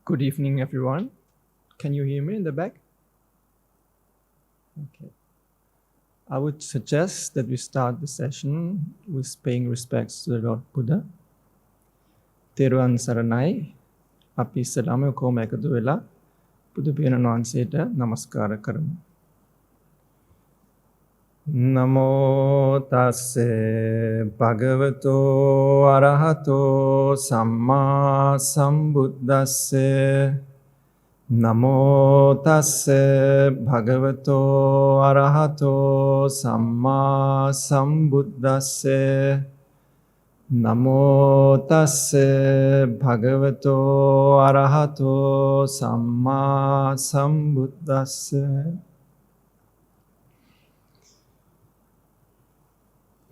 Good evening, everyone. Can you hear me in the back? Okay. I would suggest that we start the session with paying respects to the Lord Buddha. Teruan Saranai, අපි ඉස්සලාම කොහොම එකතු වෙලා බුදු පියාණන් වහන්සේට নমස්කාර කරමු. නමෝ තස්සේ භගවතෝ අරහතෝ සම්මා සම්බුද්දස්සේ නමෝ තස්සේ භගවතෝ අරහතෝ සම්මා සම්බුද්දස්සේ නමෝ තස්සේ භගවතෝ අරහතෝ සම්මා සම්බුද්දස්සේ.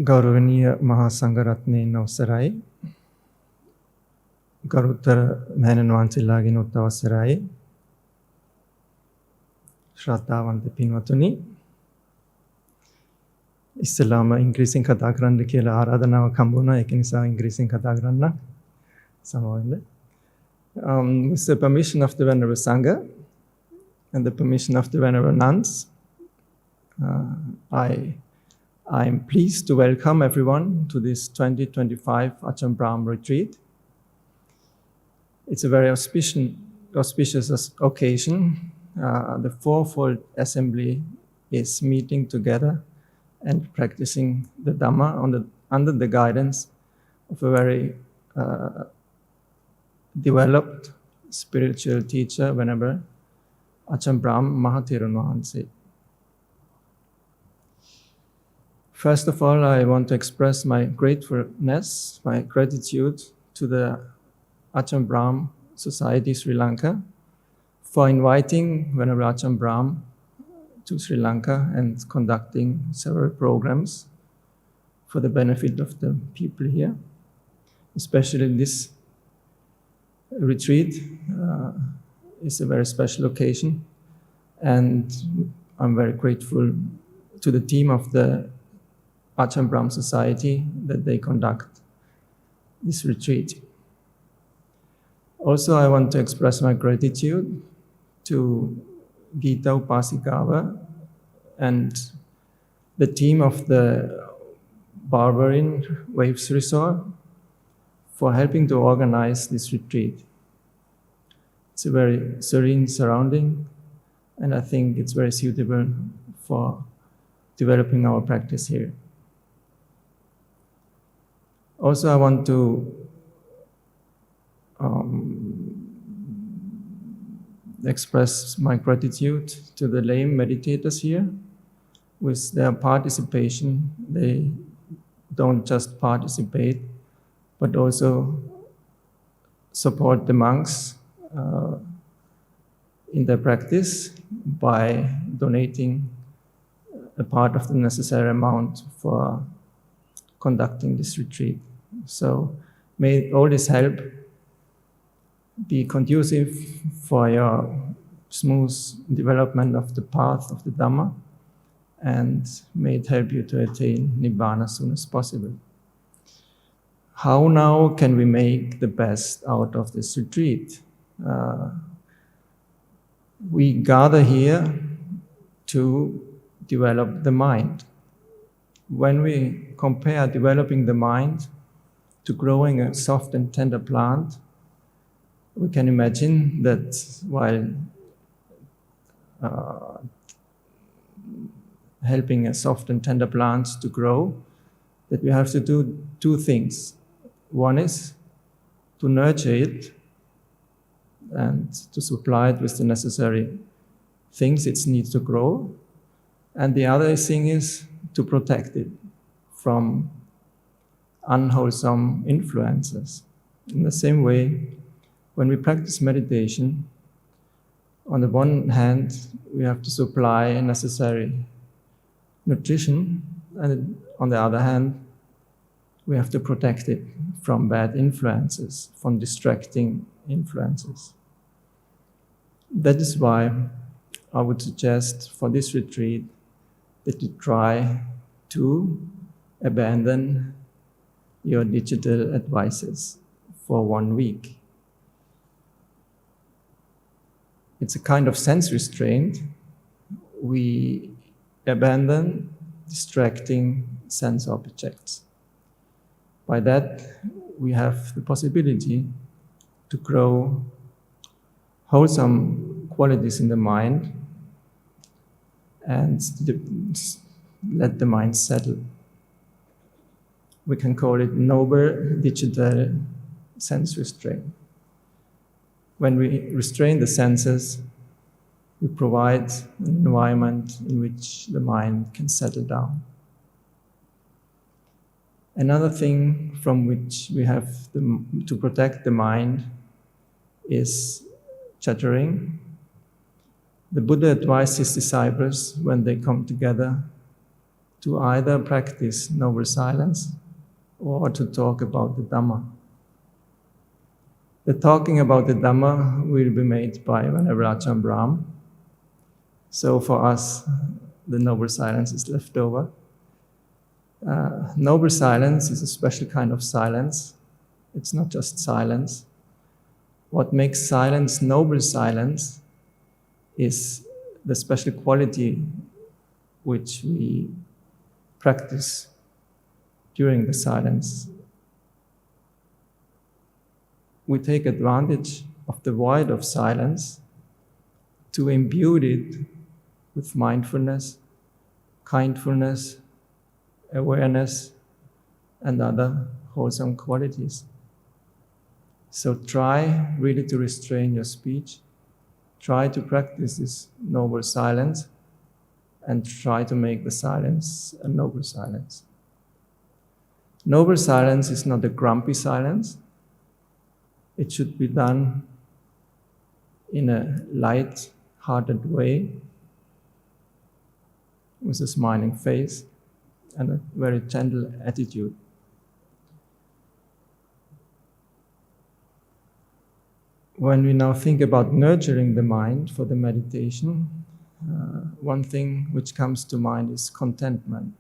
ගෞරවනීය මහා සංඝරත්නයන් අවසරයි, ගරුතර මෑණන් වහන්සේලාගෙන් උත් අවසරයි, ශ්‍රද්ධාවන්ත පින්වතුනි, ඉස්ලාම ඉංග්‍රීසියෙන් කතා කරන්න කියලා ආරාධනාවක් හම්බ වුණා. ඒක නිසා ඉංග්‍රීසියෙන් කතා කරන්න සමාවෙන්න. With the permission of the Venerable Sangha and the permission of the Venerable Nuns, I am pleased to welcome everyone to this 2025 Ajahn Brahm retreat. It's a very auspicious occasion. The fourfold assembly is meeting together and practicing the Dhamma under the guidance of a very developed spiritual teacher, Venerable Ajahn Brahm Mahathirun Wahanse. First of all, I want to express my gratefulness, my gratitude to the Ajahn Brahm Society Sri Lanka for inviting Venerable Ajahn Brahm to Sri Lanka and conducting several programs for the benefit of the people here. Especially this retreat is a very special occasion, and I'm very grateful to the team of the Ajahn Brahm Society that they conduct this retreat. Also, I want to express my gratitude to Gita Upasikawa and the team of the Barberyn Waves Resort for helping to organize this retreat. It's a very serene surrounding, and I think it's very suitable for developing our practice here. Also, I want to express my gratitude to the lay meditators here. With their participation, they don't just participate, but also support the monks in their practice by donating a part of the necessary amount for conducting this retreat. So may all this help be conducive for your smooth development of the path of the Dhamma, and may it help you to attain Nibbana as soon as possible. How now can we make the best out of this retreat? We gather here to develop the mind. When we compare developing the mind to growing a soft and tender plant, we can imagine that while helping a soft and tender plant to grow, that we have to do two things. One is to nurture it and to supply it with the necessary things it needs to grow. And the other thing is to protect it from unwholesome influences. In the same way, when we practice meditation, on the one hand, we have to supply necessary nutrition, and on the other hand, we have to protect it from bad influences, from distracting influences. That is why I would suggest for this retreat that you try to abandon your digital advices for 1 week. it's a kind of sense restraint. We abandon distracting sense objects. By that, we have the possibility to grow wholesome qualities in the mind and let the mind settle. We can call it noble digital sense restraint. When we restrain the senses, we provide an environment in which the mind can settle down. Another thing from which we have to protect the mind is chattering. The Buddha advised his disciples when they come together to either practice noble silence or to talk about the Dhamma. The talking about the Dhamma will be made by Venerable Ajahn Brahm. So for us, the noble silence is left over. Noble silence is a special kind of silence. It's not just silence. What makes silence noble silence is the special quality which we practice during the silence. We take advantage of the void of silence to imbue it with mindfulness, kindfulness, awareness, and other wholesome qualities. So try really to restrain your speech. Try to practice this noble silence and try to make the silence a noble silence. Noble silence is not a grumpy silence. It should be done in a light-hearted way with a smiling face and a very gentle attitude. When we now think about nurturing the mind for the meditation, one thing which comes to mind is contentment.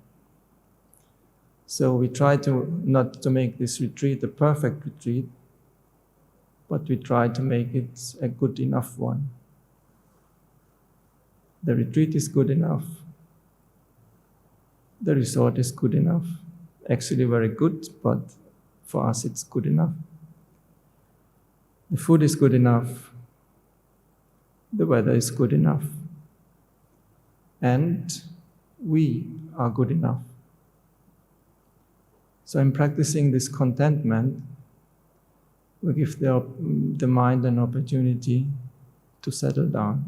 So we try not to make this retreat a perfect retreat, but we try to make it a good enough one. The retreat is good enough. The resort is good enough. Actually very good, but for us it's good enough. The food is good enough. The weather is good enough. And we are good enough. So in practicing this contentment, we give the mind an opportunity to settle down.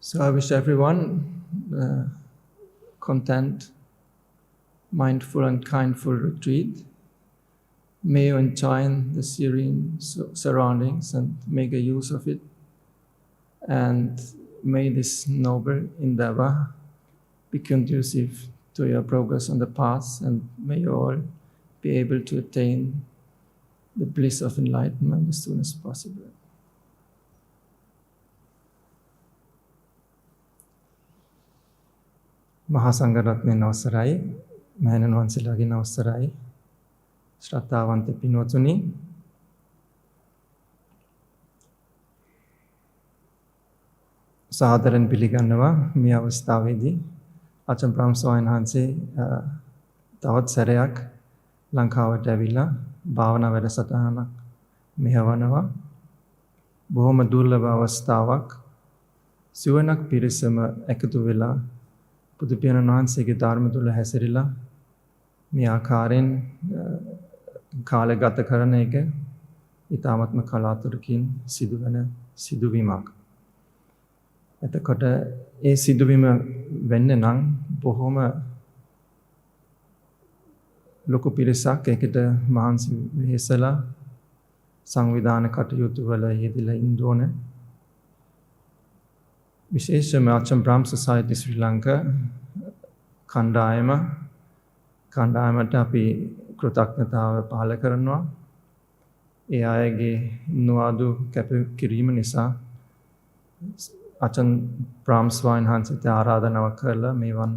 So I wish everyone a content, mindful and kindful retreat. May you enjoy the serene surroundings and make a use of it. And may this noble endeavor be conducive to your progress on the path, and may you all be able to attain the bliss of enlightenment as soon as possible. Mahasangharatne navasarai, Mahanan Vansilage navasarai, Shraddhavante Pinotuni. සාදරයෙන් පිළිගන්නවා මේ අවස්ථාවේදී ආචාර්ය බ්‍රාහ්ම ස්වාමීන් වහන්සේ තවත් සැරයක් ලංකාවට ඇවිල්ලා භාවනා වැඩසටහනක් මෙහෙවනවා. බොහොම දුර්ලභ අවස්ථාවක්. සිවණක් පිරිසම එකතු වෙලා බුදු පියාණන් වහන්සේගේ ධර්ම තුල හැසිරিলা මේ ආකාරයෙන් කාලය ගත කරන එක ඊ타ත්ම කලාතුරකින් සිදුවන සිදුවීමක්. එතකොට ඒ සිදුවීම වෙන්න නම් බොහොම ලොකු පිරිසක් ඒකට මහන්සි වෙහෙසලා සංවිධාන කටයුතු වල යෙදලා ඉන්න ඕනේ. විශේෂයෙන්ම Ajahn Brahm Society Sri Lanka කණ්ඩායමට අපි කෘතඥතාව පහළ කරනවා. ඒ අයගේ නොඅඩු කැපකිරීම නිසා Ajahn Brahm ස්වාමීන් වහන්සේට ආරාධනාවක් කරලා මේවන්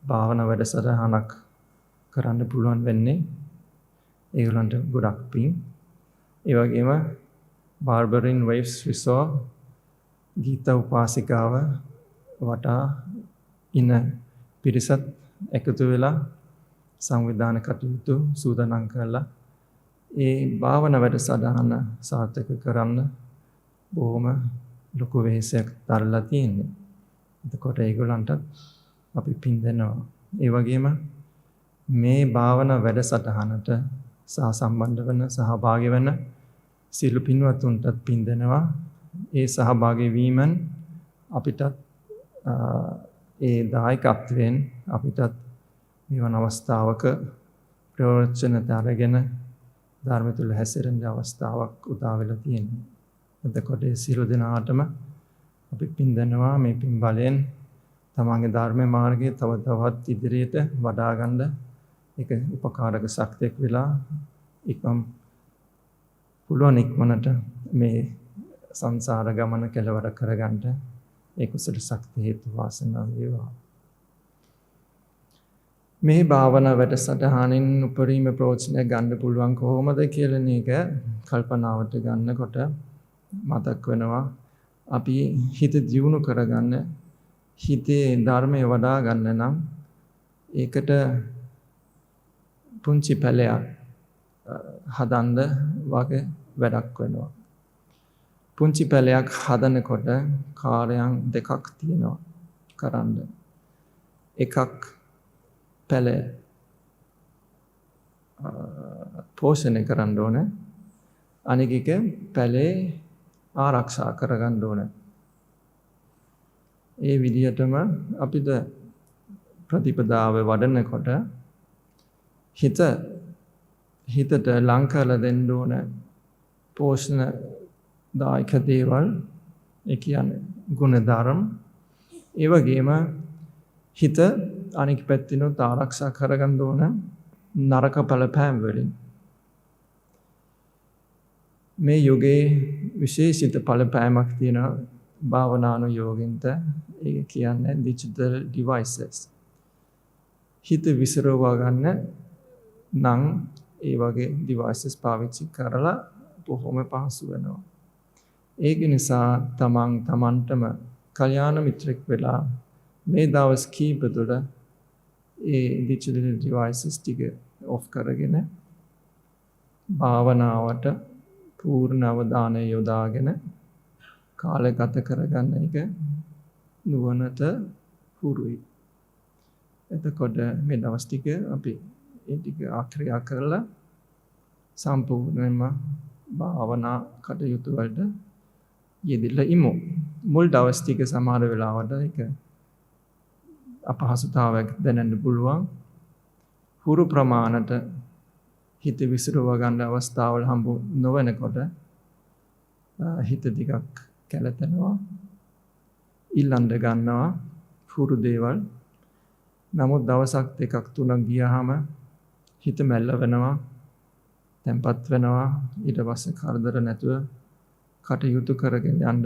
භාවනා වැඩසටහනක් කරන්න පුළුවන් වෙන්නේ. ඒගොල්ලන්ට ගොඩක් පිං. ඒ වගේම Barberyn Waves Resort ගීත උපාසිකාව වටා ඉන පිරිසත් එකතු වෙලා සංවිධාන කටයුතු සූදානම් කරලා ඒ භාවනා වැඩසටහන සාර්ථක කරන්න බොහොම ලොකු වෙහෙසක් දරලා තියෙන්නේ. එතකොට ඒගොල්ලන්ට අපි පින් දෙනවා. ඒ වගේම මේ භාවනා වැඩසටහනට සහසම්බන්ධ වෙන සහභාගී වෙන සියලු පින්වත්තුන්ටත් පින් දෙනවා. ඒ සහභාගී වීමෙන් අපිටත් ඒ දායකත්වයෙන් අපිටත් මෙවන් අවස්ථාවක ප්‍රවචනත අරගෙන ධර්ම තුල හැසිරෙන්න අවස්ථාවක් උදා වෙලා තියෙනවා. එතකොට සියලු දෙනාටම අපි පින් දෙනවා. මේ පින් බලයෙන් තමන්ගේ ධර්ම මාර්ගයේ තව තවත් ඉදිරියට වඩා ගන්න ඒක උපකාරක ශක්තියක් වෙලා ඉක්ම පුළුවන් ඉක්මනට මේ සංසාර ගමන කෙලවර කරගන්න ඒ කුසල ශක්තිය හේතු වාසනා වේවා. මේ භාවනා වැඩසටහනින් උපරිම ප්‍රයෝජනය ගන්න පුළුවන් කොහොමද කියලා නේක කල්පනාවට ගන්නකොට මතක් වෙනවා. අපි හිත දියුණු කරගන්න හිතේ ධර්මය වඩා ගන්න නම් ඒකට පුංචි පැලයක් හදන්න වගේ වැඩක් වෙනවා. පුංචි පැලයක් හදනකොට කාර්යයන් දෙකක් තියෙනවා කරන්න. එකක් පැලය පෝෂණය කරන්න ඕනේ. අනික එක පැලේ ආරක්ෂා කරගන්න ඕනේ. ඒ විදිහටම අපිට ප්‍රතිපදාව වඩනකොට හිතට ලං කරලා දෙන්න ඕන පෝෂණ දායක දේවල්, ඒ කියන්නේ ගුණධර්ම. ඒ වගේම හිත අනික් පැත්තිනොත් ආරක්ෂා කරගන්න ඕන නරක බලපෑම් වලින්. මේ යෝගේ විශේෂිත බලපෑමක් තියෙන භාවනානුයෝගින්ට. ඒ කියන්නේ digital devices. හිත විසිරවා ගන්න නම් ඒ වගේ devices පාවිච්චි කරලා බොහොම පහසු වෙනවා. ඒක නිසා තමන්ටම කල්යාණ මිත්‍රෙක් වෙලා මේ දවස් කීප තුළ ඒ digital devices ටික off කරගෙන භාවනාවට පූර්ණ අවධානය යොදාගෙන කාලය ගත කරගන්න එක නුවණට හුරුයි. එතකොට මේ දවස් ටික අපි ඒ ටික ආක්‍රියා කරලා සම්පූර්ණයෙන්ම භාවනා කටයුතු වලට යෙදিলা ඉමු. මුල් දවස් ටික සමහර වෙලාවට ඒක අපහසුතාවයක් දැනෙන්න පුළුවන්. හුරු ප්‍රමාණයට හිත විසිරව ගන්න අවස්ථාවල් හම්බ නොවනකොට හිත ටිකක් කැළතෙනවා, ඊළඟ ගන්නවා හුරු දේවල්. නමුත් දවසක් දෙකක් තුනක් ගියාම හිත මැල්ල වෙනවා, තැම්පත් වෙනවා. ඊට පස්සේ කරදර නැතුව කටයුතු කරගෙන යන්න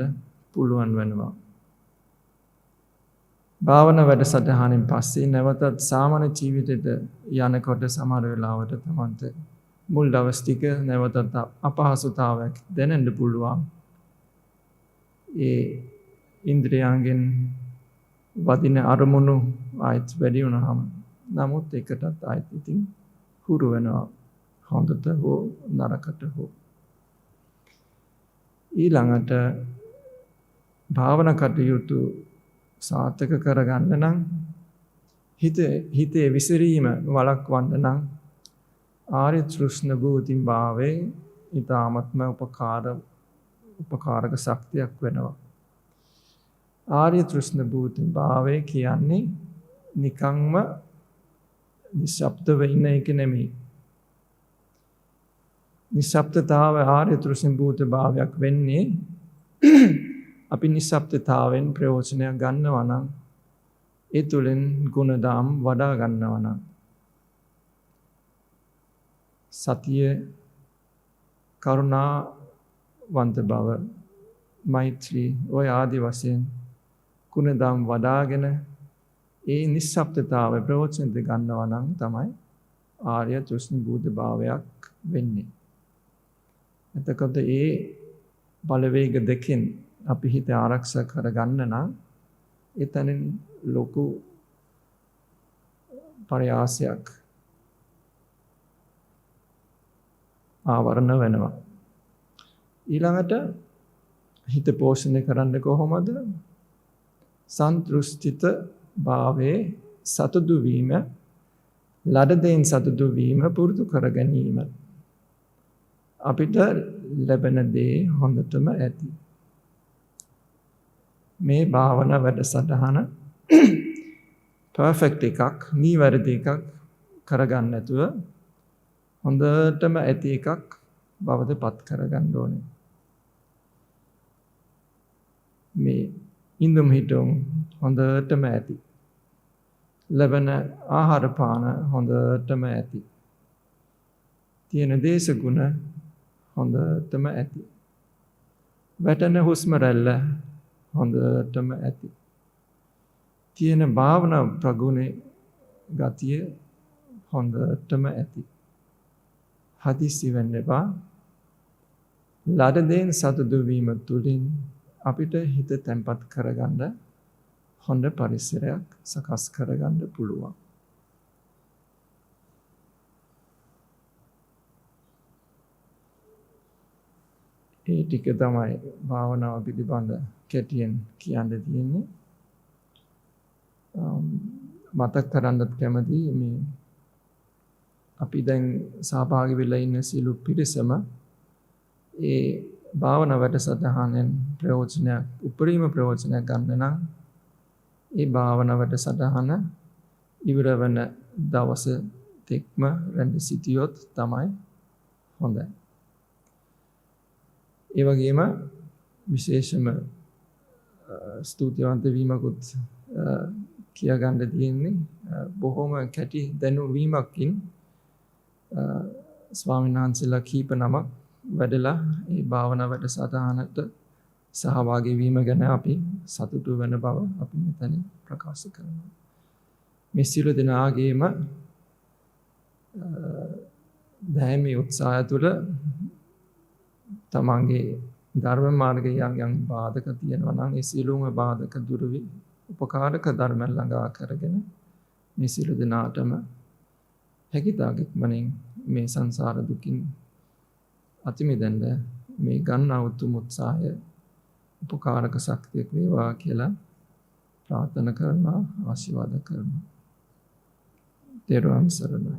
පුළුවන් වෙනවා. භාවනා වැඩසටහනින් පස්සේ නැවතත් සාමාන්‍ය ජීවිතයට යනකොට සමහර වෙලාවට තමන්ට මුල් දවස් ටික නැවතත් අපහසුතාවයක් දැනෙන්න පුළුවන්. ඒ ඉන්ද්‍රියයන්ගෙන් වදින අරමුණු ආයත් වැඩි වුණාම. නමුත් ඒකටත් ආයත් ඉතින් හුරු වෙනවා, හොඳට හෝ නරකට හෝ. ඊළඟට භාවනා කටයුතු සාර්ථක කරගන්න නම් හිතේ විසිරීම වළක්වන්න නම් ආර්ය තෘෂ්ණ භූතින් භාවේ ඊ타ත්ම උපකාරක ශක්තියක් වෙනවා. ආර්ය තෘෂ්ණ භූතින් භාවේ කියන්නේ නිකම්ම නිශ්ශබ්දව ඉන්න එක නෙමෙයි. නිශ්ශබ්දතාව ආර්ය තෘෂ්ණ භූත භාවයක් වෙන්නේ අපි නිශ්ශබ්දතාවෙන් ප්‍රයෝජනයක් ගන්නවා නම්, ඒ තුළින් ගුණධම් වඩා ගන්නවා නම්, සතිය, කරුණාවන්ත බව, මෛත්‍රී ඔය ආදි වශයෙන් ගුණධම් වඩාගෙන ඒ නිස්සබ්දතාවය ප්‍රවචනද ගන්නවා නම් තමයි ආර්ය තෘෂ්ණිභූත භාවයක් වෙන්නේ. එතකොට ඒ බලවේග දෙකෙන් අපි හිත ආරක්ෂා කරගන්න නම් එතනින් ලොකු ප්‍රයාසයක් ආවරණ වෙනවා. ඊළඟට හිත පෝෂණය කරන්න කොහොමද? සන්තුෂ්ඨිත භාවයේ සතුටු වීම, ලඩදෙන් සතුටු වීම පුරුදු කර ගැනීම. අපිට ලැබෙන දේ හොඳටම ඇති. මේ භාවනා වැඩසටහන පර්ෆෙක්ට් එකක්, නිවැරදි එකක් කරගන්න නැතුව හොඳටම ඇති එකක් බවට පත් කරගන්න ඕනේ. මේ ඉන්දුම් හිටුම් හොඳටම ඇති. ලැබෙන ආහාර පාන හොඳටම ඇති. තියෙන දේශගුණ හොඳටම ඇති. වැටෙන හුස්ම රැල්ල හොඳටම ඇති. තියෙන භාවනා ප්‍රගුණේ ගතිය හොඳටම ඇති. හදිස්සි වෙන්න එපා. ලඩදෙන් සතුටු වීම තුළින් අපිට හිත තැන්පත් කරගන්න හොඳ පරිසරයක් සකස් කරගන්න පුළුවන්. ඒ ටික තමයි භාවනාව පිළිබඳ කෙටියෙන් කියන්න තියෙන්නේ. මතක් කරන්නත් කැමතියි මේ අපි දැන් සහභාගී වෙලා ඉන්න සියලු පිරිසම ඒ භාවනා වැඩසටහනෙන් ප්‍රයෝජනයක්, උපරිම ප්‍රයෝජනයක් ගන්න නම් ඒ භාවනා වැඩසටහන ඉවර වෙන දවස තෙක්ම රැඳ සිටියොත් තමයි හොඳයි. ඒ වගේම විශේෂම ස්තුතිවන්ත වීමකුත් කියා ගන්න තියෙන්නේ බොහොම කැටි දැනුවීමකින් ස්වාමීන් වහන්සේලා කීප නමක් වැඩලා ඒ භාවනා වැඩසටහනට සහභාගී වීම ගැන අපි සතුටු වෙන බව අපි මෙතන ප්‍රකාශ කරනවා. මේ සියලු දෙනාගේම දැහැමි උත්සාහය තුළ තමන්ගේ ධර්ම මාර්ගයේ යම් බාධක තියෙනවා නම් ඒ සියලුම බාධක දුරු වී උපකාරක ධර්ම ළඟා කරගෙන මේ සියලු දෙනාටම හැකිතාක් ඉක්මනින් මේ සංසාර දුකින් අති මිදෙන්න මේ ගන්නා උතුම් උත්සාහය උපකාරක ශක්තියක් වේවා කියලා ප්‍රාර්ථනා කරනවා, ආශිර්වාද කරනවා. තෙරුවන් සරණයි.